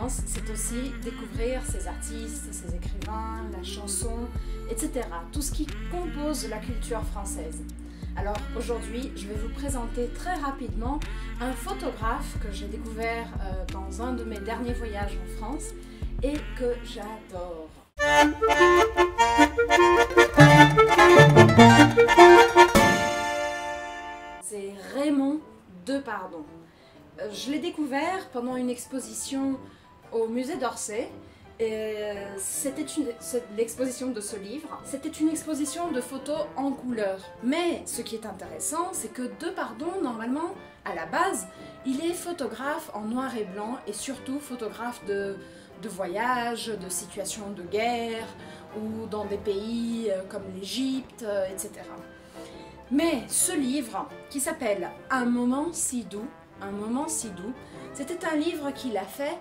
France, c'est aussi découvrir ces artistes, ces écrivains, la chanson, etc. Tout ce qui compose la culture française. Alors aujourd'hui, je vais vous présenter très rapidement un photographe que j'ai découvert dans un de mes derniers voyages en France et que j'adore. C'est Raymond Depardon. Je l'ai découvert pendant une exposition au musée d'Orsay. C'était l'exposition de ce livre. C'était une exposition de photos en couleur. Mais ce qui est intéressant, c'est que Depardon, normalement, à la base, il est photographe en noir et blanc et surtout photographe de voyages, de situations de guerre ou dans des pays comme l'Égypte, etc. Mais ce livre, qui s'appelle Un moment si doux, c'était un livre qu'il a fait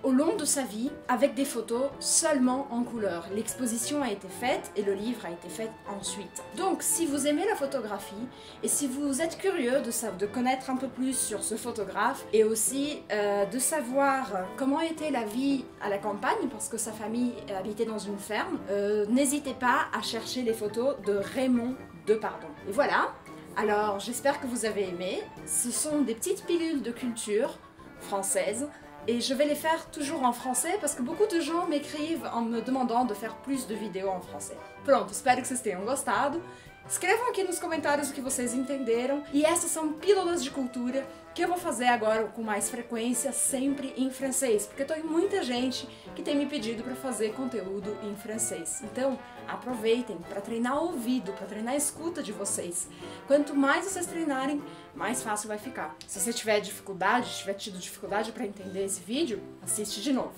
au long de sa vie avec des photos seulement en couleur. L'exposition a été faite et le livre a été fait ensuite. Donc si vous aimez la photographie et si vous êtes curieux de connaître un peu plus sur ce photographe et aussi de savoir comment était la vie à la campagne parce que sa famille habitait dans une ferme, n'hésitez pas à chercher les photos de Raymond Depardon. Et voilà, alors j'espère que vous avez aimé. Ce sont des petites pilules de culture française et je vais les faire toujours en français parce que beaucoup de gens m'écrivent en me demandando de faire plus de vidéos en français. Pronto, espero que vocês tenham gostado. Escrevam aqui nos comentários o que vocês entenderam. E essas são pílulas de cultura que eu vou fazer agora com mais frequência, sempre em francês, porque tem muita gente que tem me pedido para fazer conteúdo em francês. Então, aproveitem para treinar o ouvido, para treinar a escuta de vocês. Quanto mais vocês treinarem, mais fácil vai ficar. Se você tiver tido dificuldade para entender esse vídeo, assiste de novo.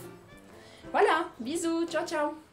Voilà, bisous, tchau, tchau!